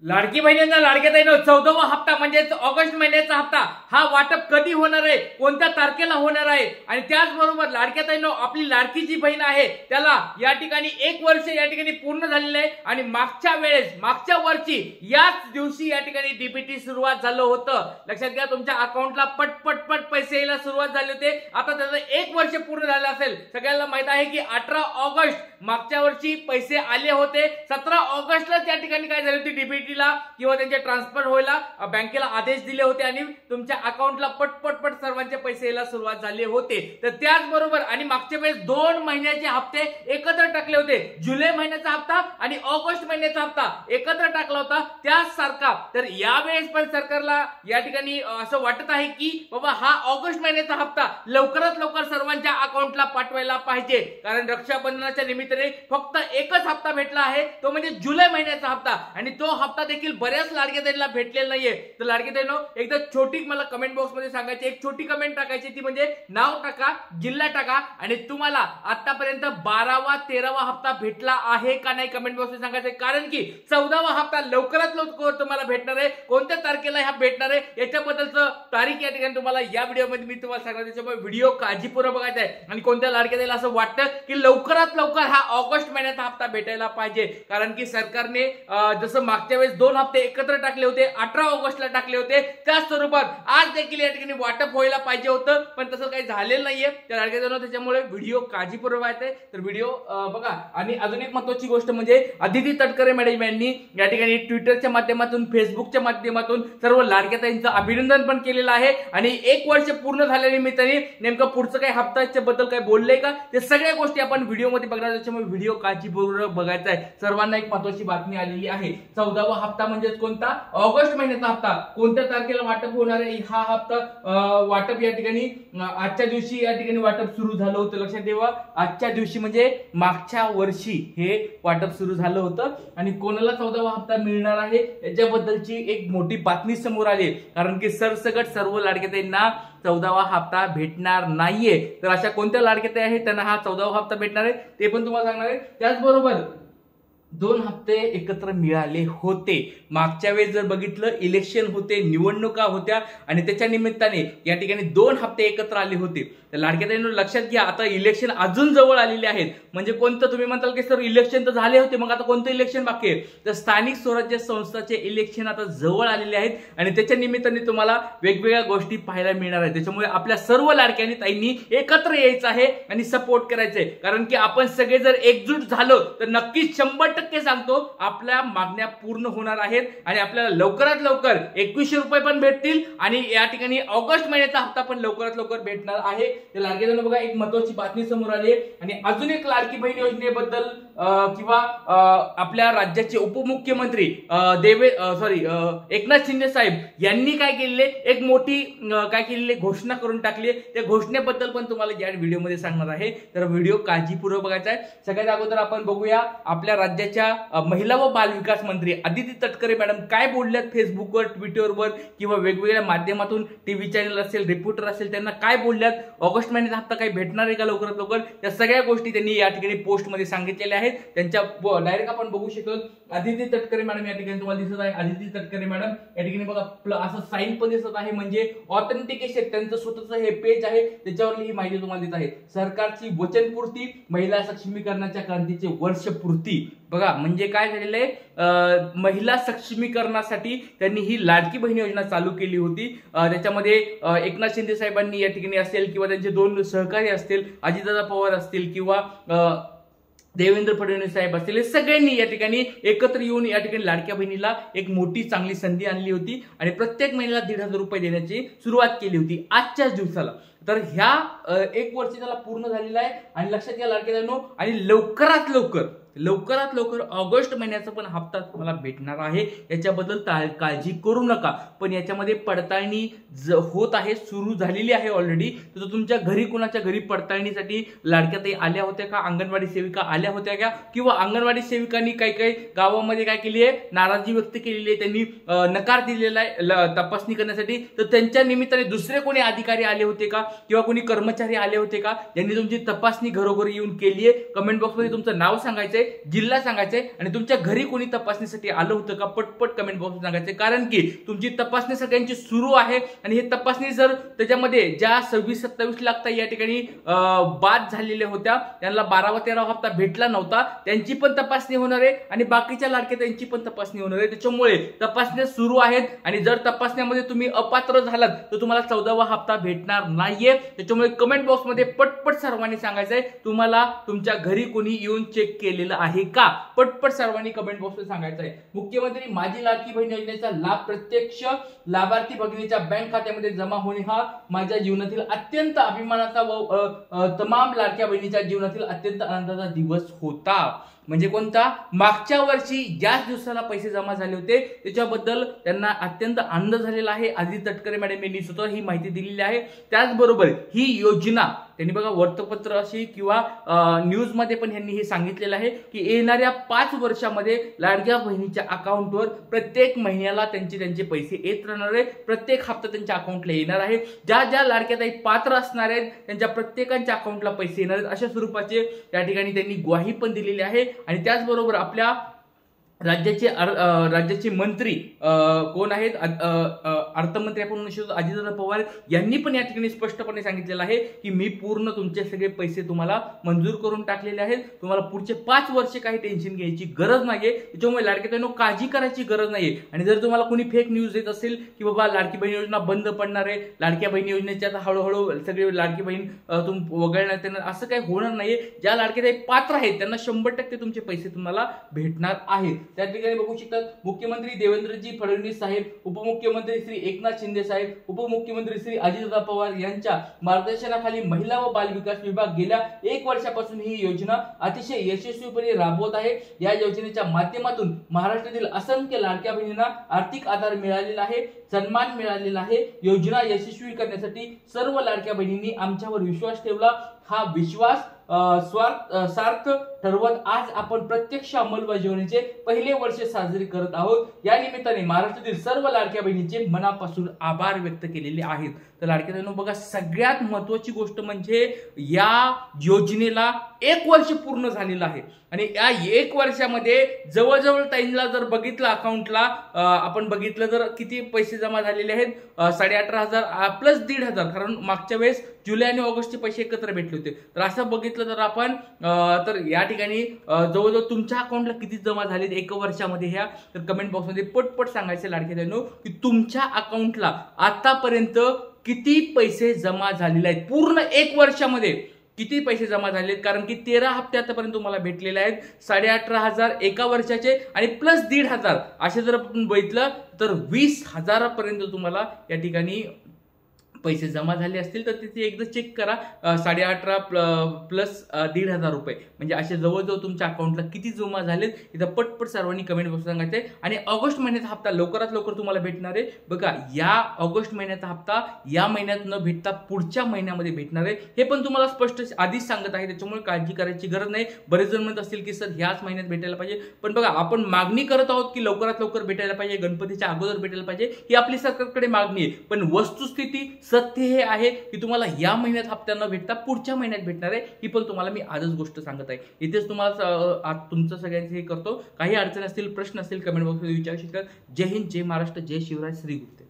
लाडकी बहिणींना लाडक्या ताईंनो 14वा हप्ता म्हणजेच ऑगस्ट महिन्याचा हप्ता हा वाटप कधी होणार आहे, कोणत्या तारखेला होणार आहे आणि त्याचबरोबर लाडक्या ताईंनो आपली लाडकी जी बहीण आहे त्याला या ठिकाणी 1 वर्ष या ठिकाणी पूर्ण झालेलं आहे आणि मागच्या वर्षी याच दिवशी या ठिकाणी डीबीटी सुरुवात झालं होतं। लक्षात घ्या, तुमच्या अकाउंटला पट पैसे यायला सुरुवात झाले होते। आता त्याचं 1 वर्ष पूर्ण झालं असेल। सगळ्यांना माहित आहे की 18 ऑगस्ट मागच्या वर्षी पैसे आले होते। 17 ऑगस्टला त्या ठिकाणी काय झाले होते, डीबीटी किंवा त्यांचे ट्रान्सफर व्हायला बँकेला आदेश दिले होते आणि तुमच्या अकाउंटला पट सर्वांचे पैसे यायला सुरुवात झाले होते। तर त्याचबरोबर आणि मागच्या वेळेस 2 महिन्याचे हप्ते एकत्र टाकले होते। जुलै महिन्याचा हप्ता आणि ऑगस्ट महिन्याचा हप्ता एकत्र टाकला होता त्याच सारखा। तर यावेळेस पण सरकारला या ठिकाणी असं वाटत आहे की बाबा हा ऑगस्ट महिन्याचा हप्ता लवकरात लवकर सर्वांच्या अकाउंटला पाठवायला पाहिजे, कारण रक्षाबंधनाच्या निमित्ताने फक्त एकच हप्ता भेटला आहे, तो म्हणजे जुलै महिन्याचा हप्ता आणि तो हप्ता देखील बऱ्याच लाडक्या ताईंना भेटलेला नाहीये। तर लाडक्या ताईंनो एकदा छोटी मला कमेंट बॉक्स मध्ये सांगायची, एक छोटी कमेंट टाकायची, ती म्हणजे नाव टाका, जिल्हा टाका आणि तुम्हाला आतापर्यंत 12वा 13वा हप्ता भेटला आहे का नाही कमेंट बॉक्स मध्ये सांगायचं, कारण की 14वा हप्ता लवकरात लवकर तुम्हाला भेटणार आहे। कोणत्या तारखेला हा भेटणार आहे याच्याबद्दलचं तारीख या ठिकाणी तुम्हाला या व्हिडिओमध्ये मी तुम्हाला सांगणार, त्याच्यामुळे व्हिडिओ काळजीपूर्वक बघायचा आहे। आणि कोणत्या लाडक्या ताईला असं वाटतं की लवकरात लवकर हा ऑगस्ट महिन्याचा हप्ता भेटायला पाहिजे, कारण की सरकारने जसं मागच्या वेळेस 2 हप्ते एकत्र टाकले होते, 18 ऑगस्टला टाकले होते, त्याच स्वरूपात आज देखील या ठिकाणी वाटप व्हायला पाहिजे होतं, पण तसं काही झालेलं नाहीये। तर लाडक्या ताईंनो त्याच्यामुळे व्हिडिओ काळजीपूर्वक बघायचा आहे। तर व्हिडिओ बघा। आणि अजून एक महत्त्वाची गोष्ट म्हणजे अदिती तटकरे मॅडम यांनी या ठिकाणी ट्विटरच्या माध्यमातून, फेसबुकच्या माध्यमातून सर्व लाडक्या ताईंचं अभिनंदन पण केलेलं आहे आणि 1 वर्ष पूर्ण झाल्यानिमित्ताने नेमकं पुढचं काही हप्त्याच्या बद्दल काही बोललंय का ते सगळ्या गोष्टी आपण व्हिडिओमध्ये बघणार, त्याच्यामुळे व्हिडिओ काळजीपूर्वक बघायचा आहे। सर्वांना एक महत्त्वाची बातमी आलेली आहे, 14वा हप्ता म्हणजे कोणता, ऑगस्ट महिन्याचा हप्ता कोणत्या तारखेला वाटप होणार आहे, हा हप्ता वाटप या ठिकाणी आजच्या दिवशी या ठिकाणी वाटप सुरू झालं होतं। लक्षात ठेवा, आजच्या दिवशी म्हणजे मागच्या वर्षी हे वाटप सुरू झालं होतं आणि कोणाला 14वा हप्ता मिळणार आहे याच्याबद्दलची एक मोठी बातमी समोर आली, कारण की सरसकट सर्व लाडक्या ताईंना 14वा हप्ता भेटणार नाहीये। तर अशा कोणत्या लाडक्या ताई आहेत त्यांना हा 14वा हप्ता भेटणार आहे ते पण तुम्हाला सांगणार आहे। त्याचबरोबर 2 हप्ते एकत्र मिळाले होते। मागच्या वेळेस जर बघितलं इलेक्शन होते, निवडणुका होत्या आणि त्याच्या निमित्ताने या ठिकाणी 2 हप्ते एकत्र आले होते। तर लाडक्या ताईंनो लक्षात घ्या, आता इलेक्शन अजून जवळ आलेले आहेत। म्हणजे कोणतं, तुम्ही म्हणताल की सर इलेक्शन तर झाले होते, मग आता कोणतं इलेक्शन बाकी आहे, तर स्थानिक स्वराज्य संस्थांचे इलेक्शन आता जवळ आलेले आहेत आणि त्याच्या निमित्ताने तुम्हाला वेगवेगळ्या गोष्टी पाहायला मिळणार आहेत। त्याच्यामुळे आपल्या सर्व लाडक्यांनी ताईंनी एकत्र यायचं आहे आणि सपोर्ट करायचंय, कारण की आपण सगळे जर एकजूट झालो तर नक्कीच 100% सांगतो आपल्या मागण्या पूर्ण होणार आहेत आणि आपल्याला लवकरात लवकर 2100 रुपये पण भेटतील आणि या ठिकाणी ऑगस्ट महिन्याचा हप्ता पण लवकरात लवकर भेटणार आहे। तर लाडक्या ताईंनो बघा, एक महत्त्वाची बातमी समोर आली आहे आणि अजून एक लाडकी बहीण योजनेबद्दल किंवा आपल्या राज्याचे उपमुख्यमंत्री एकनाथ शिंदे साहेब यांनी काय केलेले, एक मोठी काय केलेली घोषणा करून टाकली। त्या घोषणेबद्दल पण तुम्हाला या व्हिडिओमध्ये सांगणार आहे, तर व्हिडिओ काळजीपूर्वक बघायचा आहे। सगळ्यात अगोदर आपण बघूया आपल्या राज्याच्या महिला व बाल विकास मंत्री अदिती तटकरे मॅडम काय बोलल्यात फेसबुकवर, ट्विटरवर किंवा वेगवेगळ्या माध्यमातून, टीव्ही चॅनल असेल, रिपोर्टर असेल, त्यांना काय बोलल्यात, ऑगस्ट महिन्याचा हप्ता काही भेटणार आहे का लवकरात लवकर, त्या सगळ्या गोष्टी त्यांनी या ठिकाणी पोस्ट मध्ये सांगितलेल्या आहेत। त्यांच्या डायरेक्ट आपण बघू शकतो, अदिती तटकरे मॅडम या ठिकाणी तुम्हाला दिसत आहे। अदिती तटकरे मॅडम या ठिकाणी बघा असं साईन पण दिसत आहे, म्हणजे ऑथेंटिकेशन, त्यांचं स्वतःचं हे पेज आहे, त्याच्यावर ही माहिती तुम्हाला देत आहे। सरकारची वचनपूर्ती, महिला सक्षमीकरणाच्या क्रांतीचे वर्षपूर्ती। बघा म्हणजे काय झालेलं आहे, महिला सक्षमीकरणासाठी त्यांनी ही लाडकी बहीण योजना चालू केली होती। त्याच्यामध्ये एकनाथ शिंदे साहेबांनी या ठिकाणी असेल किंवा त्यांचे 2 सहकारी असतील, अजितदादा पवार असतील किंवा देवेंद्र फडणवीस साहेब असतील, हे सगळ्यांनी या ठिकाणी एकत्र येऊन या ठिकाणी लाडक्या बहिणीला एक मोठी चांगली संधी आणली होती आणि प्रत्येक महिन्याला 1,500 रुपये देण्याची सुरुवात केली होती आजच्याच दिवसाला। तर ह्या 1 वर्ष त्याला पूर्ण झालेला आहे आणि लक्षात घ्या लाडक्या ताईंनो, आणि लवकरात लवकर ऑगस्ट महिन्याचा पण हप्ता तुम्हाला भेटणार आहे, याच्याबद्दल काळजी करू नका। पण याच्यामध्ये पडताळणी होत आहे, सुरू झालेली आहे ऑलरेडी। तर तुमच्या घरी, कुणाच्या घरी पडताळणीसाठी लाडक्या ताई आल्या होत्या का, अंगणवाडी सेविका आल्या होत्या का, किंवा अंगणवाडी सेविकांनी काही गावामध्ये काय केली आहे, नाराजी व्यक्त केलेली आहे, त्यांनी नकार दिलेला आहे तपासणी करण्यासाठी, तर त्यांच्या निमित्ताने दुसरे कोणी अधिकारी आले होते का किंवा कोणी कर्मचारी आले होते का, ज्यांनी तुमची तपासणी घरोघरी येऊन केली आहे, कमेंट बॉक्समध्ये तुमचं नाव सांगायचंय। सांगायचंय, जिल्हा सांगायचंय आणि तुमच्या घरी कोणी तपासणीसाठी आलं होतं का पटपट कमेंट बॉक्समध्ये सांगायचंय, कारण की तुमची तपासणी सगळ्यांची सुरू आहे आणि हे तपासणी जर त्याच्यामध्ये ज्या 26-27 लाख या ठिकाणी बाद झालेल्या होत्या, त्यांना 12वा 13वा हप्ता भेटला नव्हता, त्यांची पण तपासणी होणार आहे आणि बाकीच्या लाडक्या त्यांची पण तपासणी होणार आहे. त्याच्यामुळे तपासण्या सुरू आहेत आणि जर तपासण्यामध्ये तुम्ही अपात्र झालात तर तुम्हाला 14वा हप्ता भेटणार नाहीये. त्याच्यामुळे कमेंट बॉक्समध्ये पटपट सर्वांनी सांगायचंय, तुम्हाला तुमच्या घरी कोणी येऊन चेक केलेलं आहे का? पटपट सर्वांनी कमेंट बॉक्समध्ये सांगायचंय. मुख्यमंत्री माझी लाडकी बहीण योजनेचा लाभ प्रत्यक्ष लाभार्थी भगिनीच्या बँक खात्यामध्ये जमा होणे हा माझ्या जीवनातील अत्यंत अभिमानाचा व तमाम लाडक्या बहिणीच्या जीवनातील अत्यंत आनंदाचा दिवस होता. म्हणजे कोणता? मागच्या वर्षी ज्याच दिवसाला पैसे जमा झाले होते त्याच्याबद्दल त्यांना अत्यंत आनंद झालेला आहे. आदिती तटकरे मॅडम यांनी स्वतः ही माहिती दिलेली आहे. त्याचबरोबर ही योजना त्यांनी बघा वृत्तपत्र अशी किंवा न्यूज मध्ये पण यांनी हे सांगितलेलं आहे की येणाऱ्या 5 वर्षामध्ये लाडक्या बहिणीच्या अकाउंटवर प्रत्येक महिन्याला त्यांचे पैसे येत राहणार आहे. प्रत्येक हप्ता त्यांच्या अकाउंटला येणार आहे. ज्या ज्या लाडक्या ताई पात्र असणार आहेत त्यांच्या प्रत्येकाच्या अकाउंटला पैसे येणार आहेत, अशा स्वरूपाचे त्या ठिकाणी त्यांनी ग्वाही पण दिलेली आहे. आणि त्याचबरोबर आपल्या राज्याचे मंत्री कोण आहेत? अर्थमंत्री आपण म्हणू शकतो अजितदादा पवार यांनी पण या ठिकाणी स्पष्टपणे सांगितलेलं आहे की मी पूर्ण तुमचे सगळे पैसे तुम्हाला मंजूर करून टाकलेले आहेत. तुम्हाला पुढचे 5 वर्ष काही टेन्शन घ्यायची गरज नाहीये. त्याच्यामुळे लाडक्या काळजी करायची गरज नाहीये. आणि जर तुम्हाला कोणी फेक न्यूज देत असेल की बाबा लाडकी बहीण योजना बंद पडणार आहे, लाडक्या बहीण योजनेच्या हळूहळू सगळे लाडकी बहीण वगळण्यात येणार, असं काही होणार नाहीये. ज्या लाडक्या ताई पात्र आहेत त्यांना 100% तुमचे पैसे तुम्हाला भेटणार आहेत. त्या ठिकाणी बघू शकतात मुख्यमंत्री देवेंद्रजी फडणवीस साहेब, उपमुख्यमंत्री श्री एकनाथ शिंदे साहेब, उपमुख्यमंत्री श्री अजितदादा पवार यांच्या मार्गदर्शनाखाली महिला व बाल विकास विभाग गेल्या 1 वर्षापासून ही योजना अतिशय यशस्वीपणे राबवत आहे. या योजनेच्या माध्यमातून महाराष्ट्रातील असंख्य लाडक्या बहिणींना आर्थिक आधार मिळालेला आहे, सन्मान मिळालेला आहे. योजना यशस्वी करण्यासाठी सर्व लाडक्या बहिणींनी आमच्यावर विश्वास ठेवला. हा विश्वास सार्थ ठरवत आज आपण प्रत्यक्ष अंमलबजावणीचे पहिले वर्ष साजरे करत आहोत. या निमित्ताने महाराष्ट्रातील सर्व लाडक्या बहिणींचे मनापासून आभार व्यक्त केलेले आहेत. तर लाडक्या बहिणींनो बघा, सगळ्यात महत्वाची गोष्ट म्हणजे या योजनेला 1 वर्ष पूर्ण झालेलं आहे आणि या 1 वर्षामध्ये जवळजवळ ताईंला जर बघितलं अकाउंटला आपण बघितलं तर किती पैसे जमा झालेले आहेत? 18,500 प्लस 1,500, कारण मागच्या वेळेस जुलै आणि ऑगस्टचे पैसे एकत्र भेटले होते. तर असं बघितलं तर आपण तर या ठिकाणी जवळजवळ तुमच्या अकाउंटला किती जमा झालेत 1 वर्षामध्ये ह्या, तर कमेंट बॉक्समध्ये पटपट सांगायचं लाडक्या बहिणींनो की तुमच्या अकाउंटला आतापर्यंत किती पैसे जमा झालेले आहेत. पूर्ण 1 वर्षामध्ये किती पैसे जमा झालेत? कारण की 13 हप्ते आतापर्यंत तुम्हाला भेटलेले आहेत. 18,500 1 वर्षाचे आणि प्लस 1,500 असे जर आपण बघितलं तर 20,000 पर्यंत तुम्हाला या ठिकाणी पैसे जमा झाले असतील. तर तिथे एकदा चेक करा. 18,500 प्लस 1,500 रुपये म्हणजे असे जवळजवळ तुमच्या अकाउंटला किती जमा झालेत इथं पटपट सर्वांनी कमेंट बॉक्स सांगायचे. आणि ऑगस्ट महिन्याचा हप्ता लवकरात लवकर तुम्हाला भेटणार आहे. बघा, या ऑगस्ट महिन्याचा हप्ता या महिन्यात न भेटता पुढच्या महिन्यामध्ये भेटणार आहे. हे पण तुम्हाला स्पष्ट आधीच सांगत आहे, त्याच्यामुळे काळजी करायची गरज नाही. बरेच जण म्हणत असतील की सर ह्याच महिन्यात भेटायला पाहिजे, पण बघा आपण मागणी करत आहोत की लवकरात लवकर भेटायला पाहिजे, गणपतीच्या अगोदर भेटायला पाहिजे, ही आपली सरकारकडे मागणी आहे. पण वस्तुस्थिती सत्य हे आहे की तुम्हाला या महिन्यात हप्ता न भेटता पुढच्या महिन्यात भेटणार आहे. ही पण तुम्हाला मी आजच गोष्ट सांगत आहे. इथेच तुम्हाला तुमचं सगळ्यांचं हे करतो. काही अडचण असतील, प्रश्न असतील कमेंट बॉक्समध्ये विचारू शकता. जय हिंद, जय महाराष्ट्र, जय शिवराज, श्री गुरु.